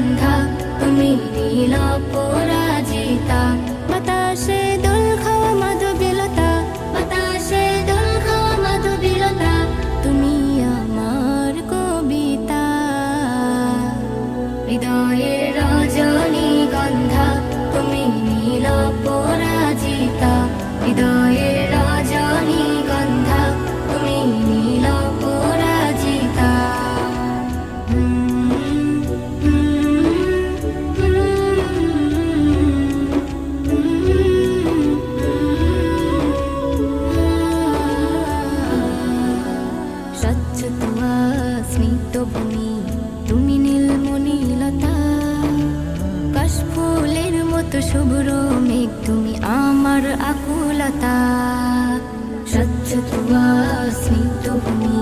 রজনীগন্ধা তুমি নীল পরাজিতা। বাতাসে দোল খাওয়া মাধবীলতা, বাতাসে দোল খাওয়া মাধবীলতা, তুমি আমার কবিতা। হৃদয়ের রজনীগন্ধা তুমি নীল পরাজিতা, হৃদয়ের রজনীগন্ধা তুমি নীল পরাজিতা। স্বচ্ছ তুয়া স্মিত ভূমি তুমি নীলমণিলতা, কাশফুলের মতো শুভ্র মেঘ তুমি আমার আকুলতা। স্বচ্ছ তুয়া স্মিত ভূমি